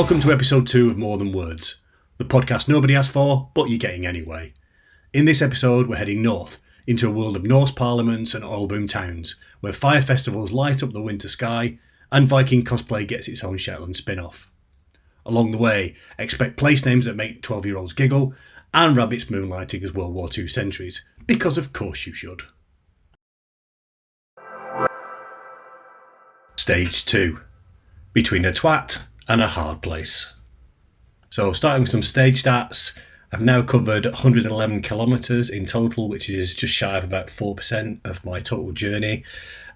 Welcome to episode 2 of More Than Words, the podcast nobody asked for, but you're getting anyway. In this episode, we're heading north, into a world of Norse parliaments and oil boom towns, where fire festivals light up the winter sky, and Viking cosplay gets its own Shetland spin-off. Along the way, expect place names that make 12-year-olds giggle, and rabbits moonlighting as World War II sentries, because of course you should. Stage 2. Between a twat and a hard place. So starting with some stage stats, I've now covered 111 kilometres in total, which is just shy of about 4% of my total journey.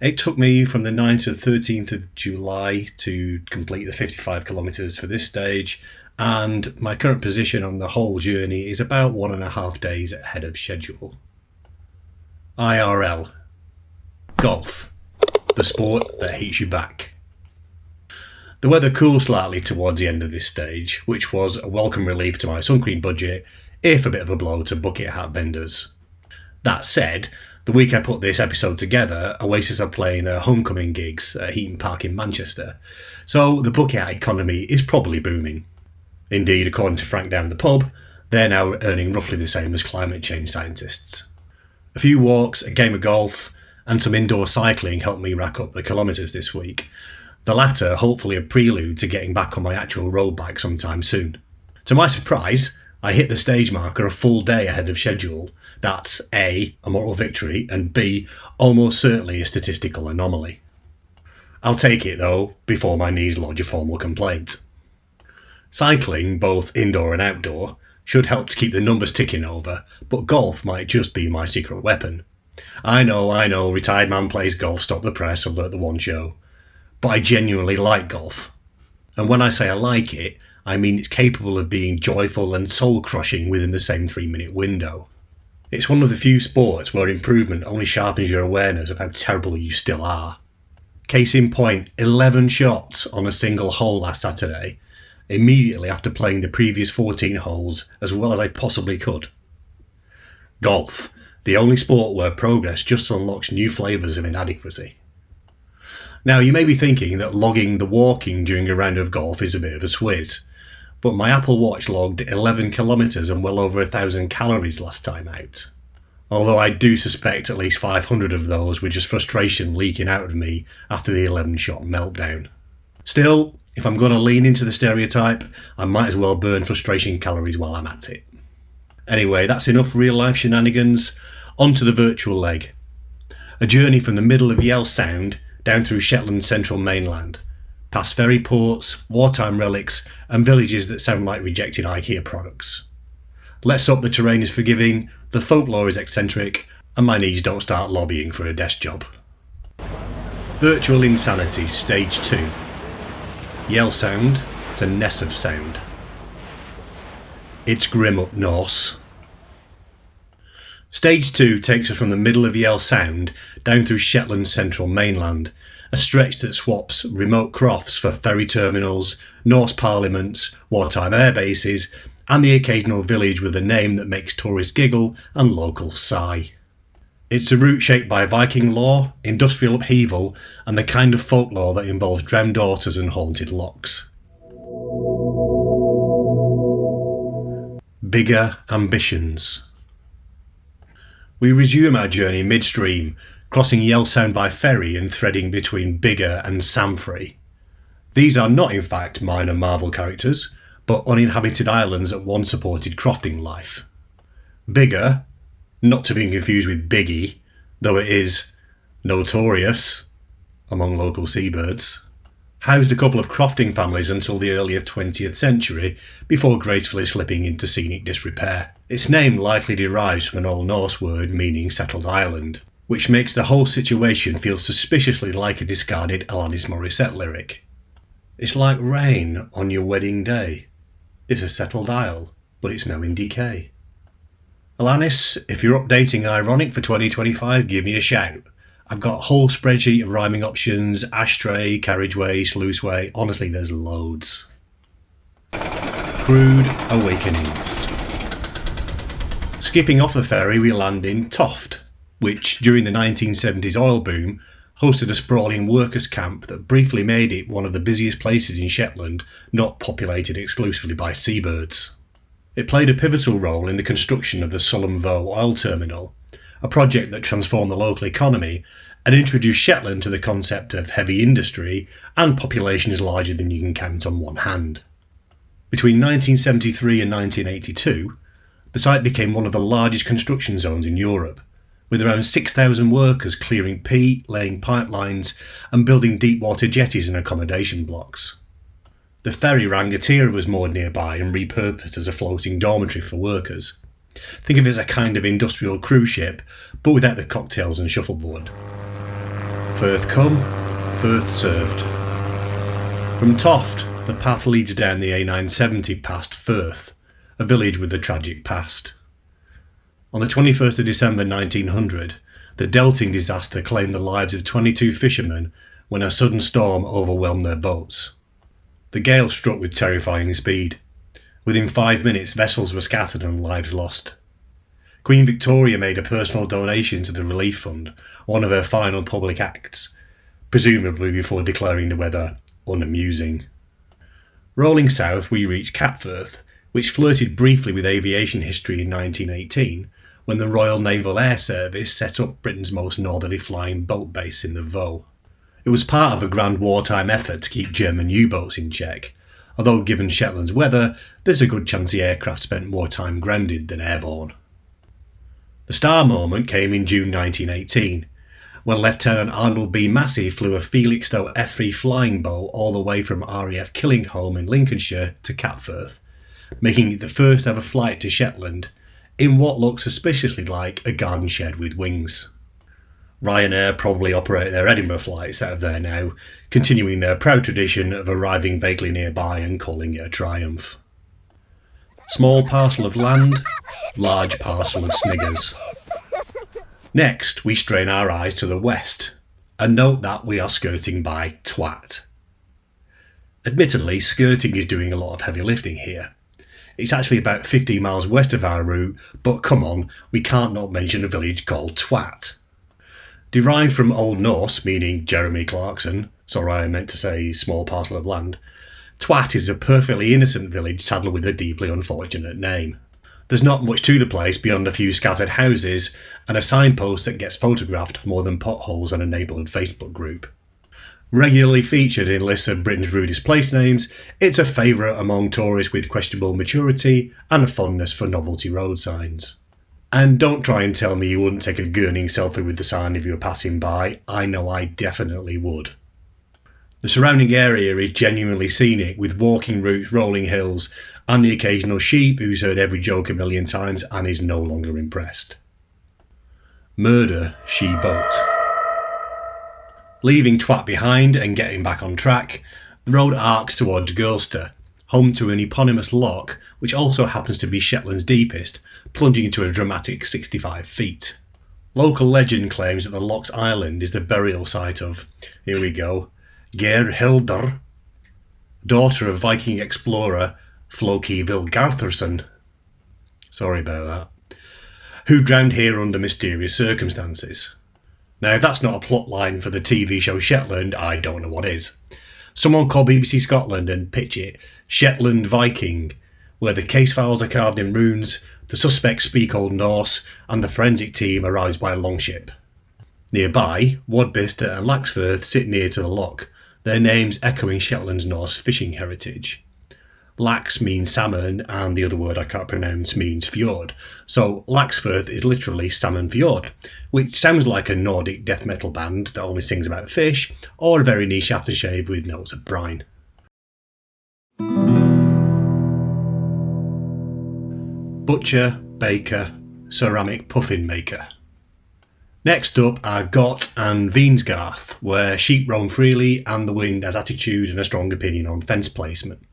It took me from the 9th to the 13th of July to complete the 55 kilometres for this stage, and my current position on the whole journey is about 1.5 days ahead of schedule. IRL. Golf. The sport that heats you back. The weather cooled slightly towards the end of this stage, which was a welcome relief to my sun cream budget, if a bit of a blow to bucket hat vendors. That said, the week I put this episode together, Oasis are playing their homecoming gigs at Heaton Park in Manchester, so the bucket hat economy is probably booming. Indeed, according to Frank down the pub, they're now earning roughly the same as climate change scientists. A few walks, a game of golf, and some indoor cycling helped me rack up the kilometres this week. The latter hopefully a prelude to getting back on my actual road bike sometime soon. To my surprise, I hit the stage marker a full day ahead of schedule. That's A, a moral victory, and B, almost certainly a statistical anomaly. I'll take it though, before my knees lodge a formal complaint. Cycling, both indoor and outdoor, should help to keep the numbers ticking over, but golf might just be my secret weapon. I know, retired man plays golf, stop the press, alert the one show. But I genuinely like golf. And when I say I like it, I mean it's capable of being joyful and soul-crushing within the same 3-minute window. It's one of the few sports where improvement only sharpens your awareness of how terrible you still are. Case in point, 11 shots on a single hole last Saturday, immediately after playing the previous 14 holes as well as I possibly could. Golf, the only sport where progress just unlocks new flavours of inadequacy. Now, you may be thinking that logging the walking during a round of golf is a bit of a swizz, but my Apple Watch logged 11 kilometres and well over 1,000 calories last time out. Although I do suspect at least 500 of those were just frustration leaking out of me after the 11-shot meltdown. Still, if I'm going to lean into the stereotype, I might as well burn frustration calories while I'm at it. Anyway, that's enough real-life shenanigans. On to the virtual leg. A journey from the middle of Yell Sound down through Shetland's central mainland, past ferry ports, wartime relics, and villages that sound like rejected IKEA products. Let's hope the terrain is forgiving, the folklore is eccentric, and my knees don't start lobbying for a desk job. Virtual Insanity Stage 2. Yell Sound to Ness of Sound. It's grim up Norse. Stage 2 takes us from the middle of Yell Sound down through Shetland's central mainland, a stretch that swaps remote crofts for ferry terminals, Norse parliaments, wartime air bases, and the occasional village with a name that makes tourists giggle and locals sigh. It's a route shaped by Viking lore, industrial upheaval, and the kind of folklore that involves drowned daughters and haunted locks. Bigger ambitions. We resume our journey midstream, crossing Yell Sound by ferry and threading between Bigger and Samfrey. These are not in fact minor Marvel characters, but uninhabited islands that once supported crofting life. Bigger, not to be confused with Biggie, though it is notorious among local seabirds, housed a couple of crofting families until the early 20th century before gracefully slipping into scenic disrepair. Its name likely derives from an Old Norse word meaning settled island, which makes the whole situation feel suspiciously like a discarded Alanis Morissette lyric. It's like rain on your wedding day. It's a settled isle, but it's now in decay. Alanis, if you're updating Ironic for 2025, give me a shout. I've got a whole spreadsheet of rhyming options, ashtray, carriageway, sluiceway, honestly there's loads. Crude Awakenings. Skipping off the ferry we land in Toft, which during the 1970s oil boom hosted a sprawling workers' camp that briefly made it one of the busiest places in Shetland not populated exclusively by seabirds. It played a pivotal role in the construction of the Sullom Voe oil terminal, a project that transformed the local economy and introduced Shetland to the concept of heavy industry and populations larger than you can count on one hand. Between 1973 and 1982, the site became one of the largest construction zones in Europe, with around 6,000 workers clearing peat, laying pipelines and building deep water jetties and accommodation blocks. The ferry Rangatira was moored nearby and repurposed as a floating dormitory for workers. Think of it as a kind of industrial cruise ship, but without the cocktails and shuffleboard. Firth come, Firth served. From Toft, the path leads down the A970 past Firth, a village with a tragic past. On the 21st of December 1900, the Delting disaster claimed the lives of 22 fishermen when a sudden storm overwhelmed their boats. The gale struck with terrifying speed. Within 5 minutes, vessels were scattered and lives lost. Queen Victoria made a personal donation to the relief fund, one of her final public acts, presumably before declaring the weather unamusing. Rolling south, we reached Capfirth, which flirted briefly with aviation history in 1918, when the Royal Naval Air Service set up Britain's most northerly flying boat base in the Voe. It was part of a grand wartime effort to keep German U-boats in check, although given Shetland's weather, there's a good chance the aircraft spent more time grounded than airborne. The star moment came in June 1918, when Lieutenant Arnold B. Massey flew a Felixstowe F-3 flying boat all the way from RAF Killingholme in Lincolnshire to Capfirth, making it the first ever flight to Shetland in what looks suspiciously like a garden shed with wings. Ryanair probably operate their Edinburgh flights out of there now, continuing their proud tradition of arriving vaguely nearby and calling it a triumph. Small parcel of land, large parcel of sniggers. Next, we strain our eyes to the west, and note that we are skirting by Twatt. Admittedly, skirting is doing a lot of heavy lifting here. It's actually about 50 miles west of our route, but come on, we can't not mention a village called Twatt. Derived from Old Norse, meaning Jeremy Clarkson, sorry I meant to say small parcel of land, Twatt is a perfectly innocent village saddled with a deeply unfortunate name. There's not much to the place beyond a few scattered houses and a signpost that gets photographed more than potholes on a neighbourhood Facebook group. Regularly featured in lists of Britain's rudest place names, it's a favourite among tourists with questionable maturity and a fondness for novelty road signs. And don't try and tell me you wouldn't take a gurning selfie with the sign if you were passing by. I know I definitely would. The surrounding area is genuinely scenic, with walking routes, rolling hills, and the occasional sheep who's heard every joke a million times and is no longer impressed. Murder, she boat. Leaving Twatt behind and getting back on track, the road arcs towards Gurlster, home to an eponymous loch which also happens to be Shetland's deepest, plunging into a dramatic 65 feet. Local legend claims that the loch's island is the burial site of, here we go, Gerhildr, daughter of Viking explorer Floki Vilgarthursson. Sorry about that. Who drowned here under mysterious circumstances. Now, if that's not a plot line for the TV show Shetland, I don't know what is. Someone call BBC Scotland and pitch it Shetland Viking, where the case files are carved in runes, the suspects speak Old Norse, and the forensic team arrives by longship. Nearby, Wadbista and Laxfirth sit near to the loch, their names echoing Shetland's Norse fishing heritage. Lax means salmon, and the other word I can't pronounce means fjord, so Laxfirth is literally Salmon Fjord, which sounds like a Nordic death metal band that only sings about fish, or a very niche aftershave with notes of brine. Butcher, baker, ceramic puffin maker. Next up are Gott and Vinsgarth, where sheep roam freely and the wind has attitude and a strong opinion on fence placement.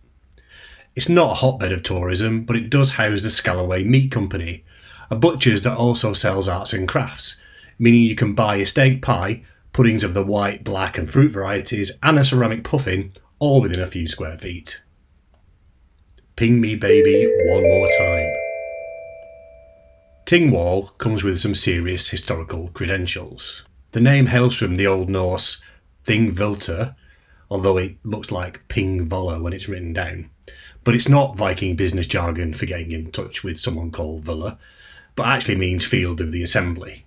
It's not a hotbed of tourism, but it does house the Scalloway Meat Company, a butcher's that also sells arts and crafts, meaning you can buy a steak pie, puddings of the white, black and fruit varieties, and a ceramic puffin, all within a few square feet. Ping me baby one more time. Tingwall comes with some serious historical credentials. The name hails from the Old Norse Thingvellir, although it looks like Ping Voller when it's written down. But it's not Viking business jargon for getting in touch with someone called Villa, but actually means Field of the Assembly.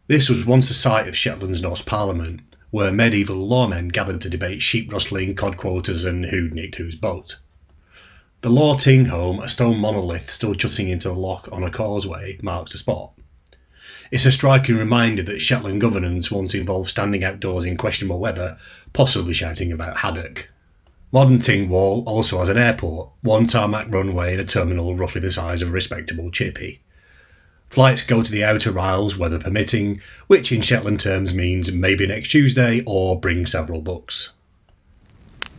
This was once the site of Shetland's Norse Parliament, where medieval lawmen gathered to debate sheep rustling, cod quotas and who nicked whose boat. The Law Ting home, a stone monolith still jutting into the loch on a causeway, marks the spot. It's a striking reminder that Shetland governance once involved standing outdoors in questionable weather, possibly shouting about haddock. Modern Tingwall also has an airport, one tarmac runway and a terminal roughly the size of a respectable chippy. Flights go to the Outer Isles, weather permitting, which in Shetland terms means maybe next Tuesday or bring several books.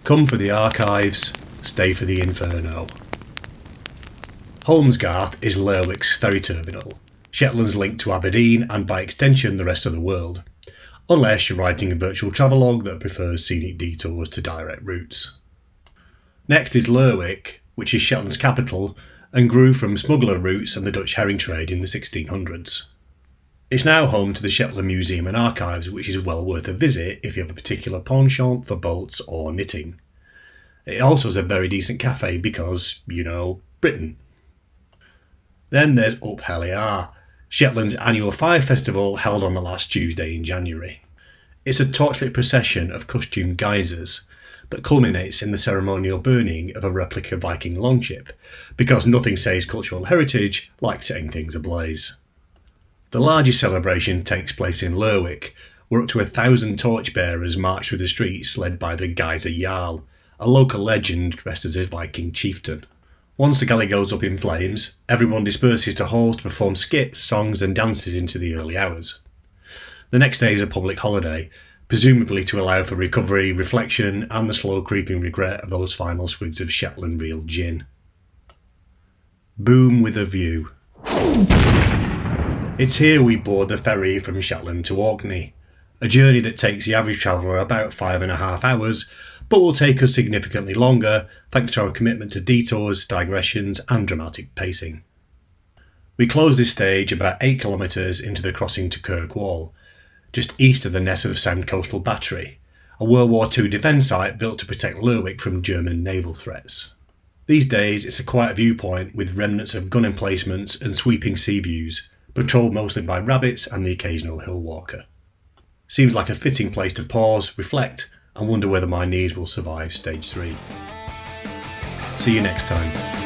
Come for the archives, stay for the inferno. Holmesgarth is Lerwick's ferry terminal, Shetland's link to Aberdeen and by extension the rest of the world, unless you're writing a virtual travelogue that prefers scenic detours to direct routes. Next is Lerwick, which is Shetland's capital and grew from smuggler routes and the Dutch herring trade in the 1600s. It's now home to the Shetland Museum and Archives, which is well worth a visit if you have a particular penchant for boats or knitting. It also has a very decent cafe because, Britain. Then there's Up Heliar, Shetland's annual fire festival held on the last Tuesday in January. It's a torchlit procession of costumed geysers that culminates in the ceremonial burning of a replica Viking longship, because nothing says cultural heritage like setting things ablaze. The largest celebration takes place in Lerwick, where up to 1,000 torchbearers march through the streets led by the Geyser Jarl, a local legend dressed as a Viking chieftain. Once the galley goes up in flames, everyone disperses to halls to perform skits, songs and dances into the early hours. The next day is a public holiday, presumably to allow for recovery, reflection and the slow creeping regret of those final swigs of Shetland real gin. Boom with a view. It's here we board the ferry from Shetland to Orkney, a journey that takes the average traveller about 5.5 hours, but will take us significantly longer thanks to our commitment to detours, digressions and dramatic pacing. We close this stage about 8 kilometres into the crossing to Kirkwall, just east of the Ness of Sand Coastal Battery, a World War II defence site built to protect Lerwick from German naval threats. These days it's a quiet viewpoint with remnants of gun emplacements and sweeping sea views, patrolled mostly by rabbits and the occasional hill walker. Seems like a fitting place to pause, reflect and wonder whether my knees will survive stage 3. See you next time.